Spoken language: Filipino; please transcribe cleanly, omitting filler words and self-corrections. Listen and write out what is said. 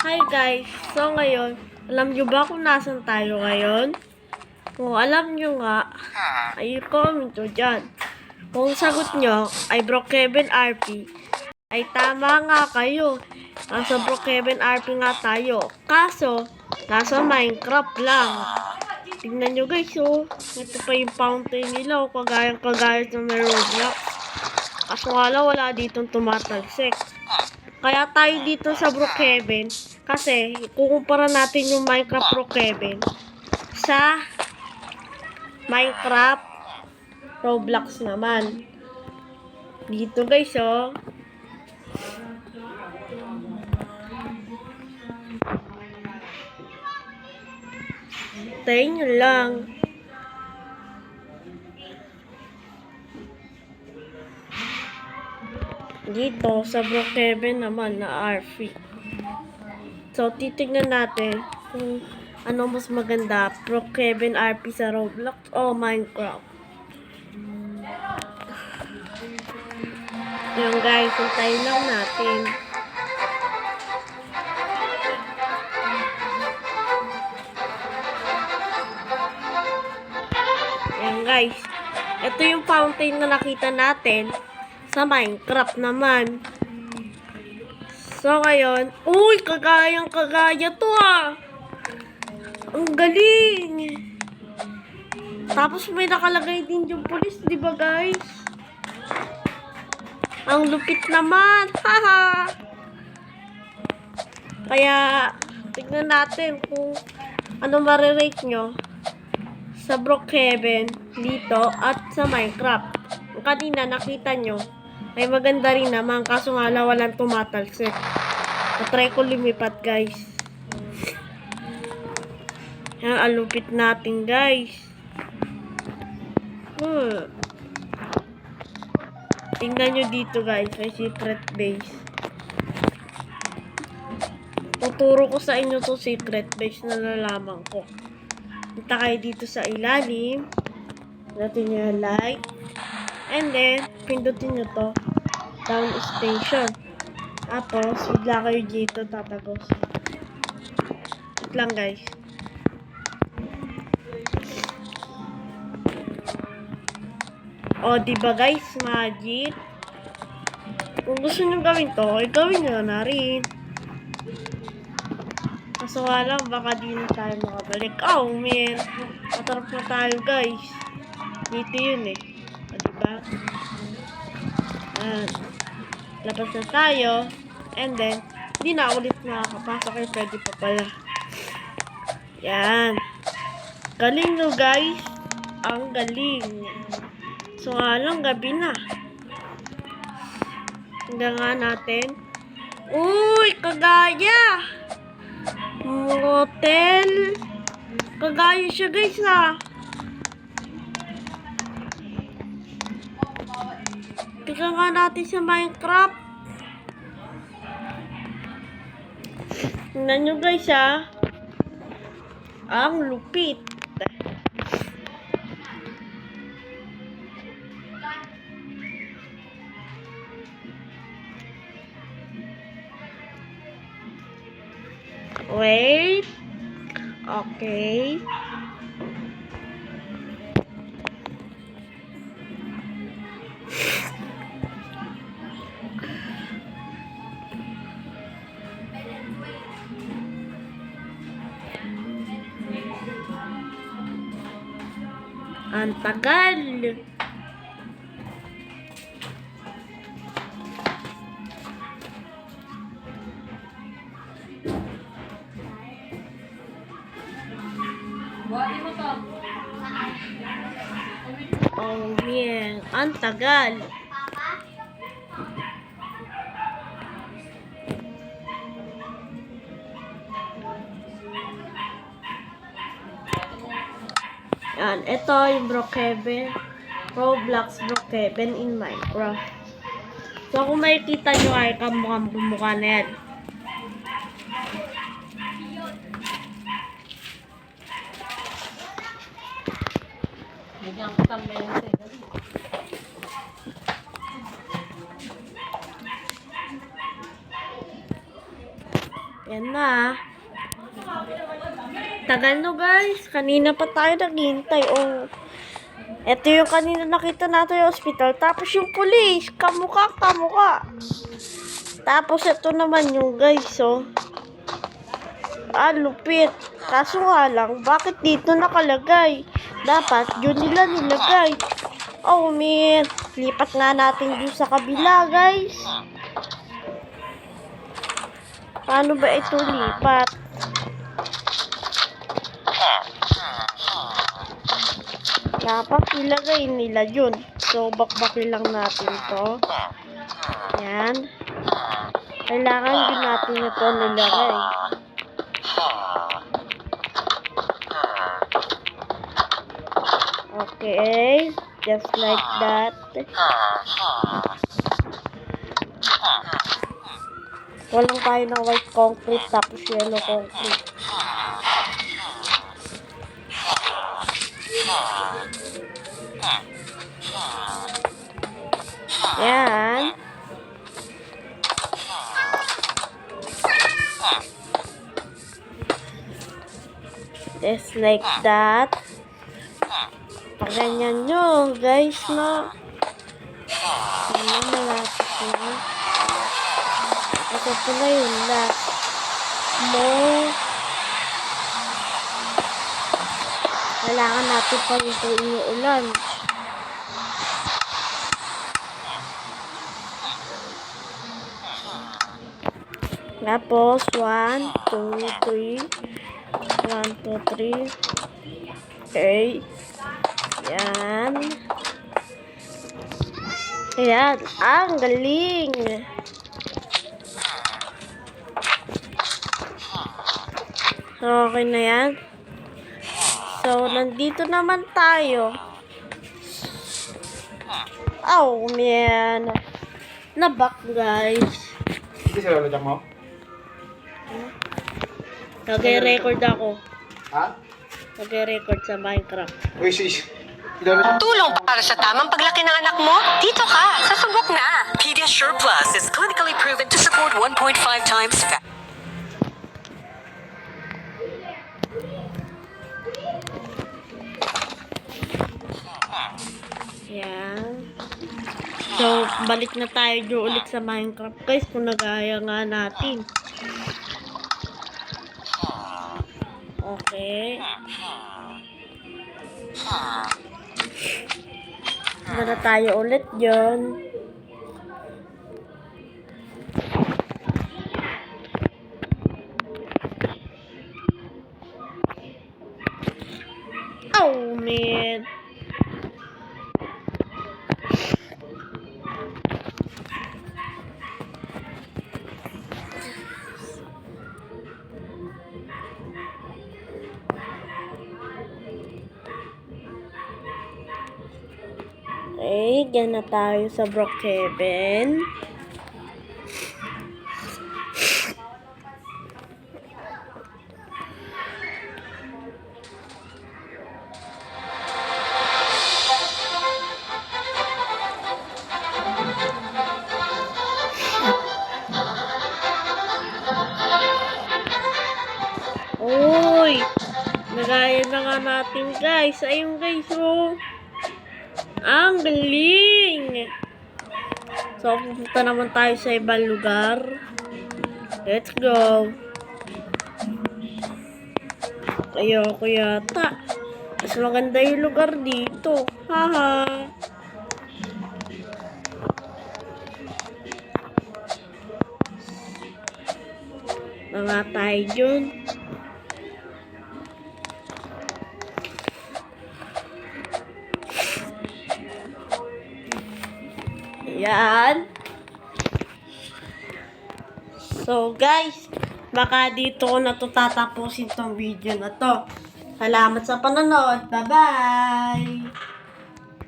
Hi guys! So ngayon, alam nyo ba kung nasan tayo ngayon? Kung alam nyo nga, ay comment nyo dyan. Kung sagot nyo ay Brookhaven RP, ay tama nga kayo. Nasa Brookhaven RP nga tayo. Kaso, nasa Minecraft lang. Tingnan nyo guys, oh. Ito pa yung fountain nila, oh. Kagaya sa may Roblox. Kaso nga lang, wala ditong tumatalsik. Kaya tayo dito sa Brookhaven, kasi kukumpara natin yung Minecraft Brookhaven sa Minecraft Roblox naman. Dito guys, oh. Tayo nyo lang. Dito sa Brookhaven naman na RP. So, titignan natin kung ano mas maganda, Brookhaven RP sa Roblox o Minecraft. Ayan guys, hintayin lang natin. Ayan guys, ito yung fountain na nakita natin sa Minecraft naman. So ngayon, uy, kagaya to ah. Ang galing. Tapos may nakalagay din yung police, di ba guys? Ang lupit naman. Haha. Kaya tignan natin kung ano marirate nyo sa Brookhaven dito at sa Minecraft. Kanina nakita nyo ay maganda rin naman, kaso nga lang walang tumatalsik. Try ko lumipat guys. Yan, alupit natin guys. Tingnan nyo dito guys, may secret base. Tuturo ko sa inyo to secret base na nalaman ko. Punta kayo dito sa ilalim. Pindutin nyo yung light. And then, pindutin nyo to. Down station. Tapos, bigla kayo dito tatagos. Wait lang guys. O, diba guys, magic? Kung gusto nyo gawin to, ay gawin nyo na rin. Kaso nga lang, baka di na tayo makabalik. Oh, man. Matarap na tayo, guys. Dito yun eh. O, diba? Labas na tayo. And then, hindi na ulit makakapasok. Eh, pwede pa pala. Yan. Galing no, guys. Ang galing. So nga lang, gabi na. Tingnan nga natin. Uy, kagaya! Hotel. Kagaya siya guys ha. Tingnan nga natin sa Minecraft. Tingnan nyo guys ha. Ang lupit. Wait. Okay. Ang tagal. Oh man, ang tagal. Yan, ito yung Brookhaven, Roblox Brookhaven in Minecraft. So kung makikita nyo ay kamukha na yan. Bigyan ko tambay na sa'yo. Yan na. Tagal no guys. Kanina pa tayo naghihintay. Oh. Ito yung kanina nakita natin yung hospital. Tapos yung police. Kamukha. Tapos ito naman yung guys. Oh. Lupit. Kaso nga lang, bakit dito nakalagay? Dapat yun nila nilagay. Oh man. Lipat nga natin dun sa kabila guys. Paano ba ito lipat? Dapat ilagay nila yun. So, bakbakin lang natin to. Yan. Kailangan din natin ito nilagay. Okay. Just like that. Walang tayo ng white concrete tapos yellow concrete. Yan. Just like that. Paganyan nyo, guys, no? Ano, malapit na. Tapos ito na yun, last. Kailangan natin pa ito inuulan. Tapos, 1, 2, 3. 1, 2, 3. Okay. Yan. Ayan. Ang galing. So, okay na yan. So, nandito naman tayo. Oh, man. Nabak, guys. Hindi sila lojak mo? Nag-record ako. Ha? Nag-record sa Minecraft. Uy, sis. Ilolojak. Tulong para sa tamang paglaki ng anak mo? Dito ka! Sasubok na! Pediasure Plus is clinically proven to support 1.5 times fat. Yan. So, balik na tayo dyan ulit sa Minecraft, guys, kung nagaya nga natin. Okay. Na tayo ulit dyan. Oh, man. Okay, dyan na tayo sa Brookhaven. Uy! Nagaya na nga natin, guys. Ayun, guys, oh. Ang galing! So, pupunta naman tayo sa ibang lugar. Let's go. Ayoko yata. Mas maganda yung lugar dito. Haha. Mga tayo dyan. Yan. So, guys, baka dito ko na to tatapusin tong video na to. Salamat sa panonood. Bye-bye!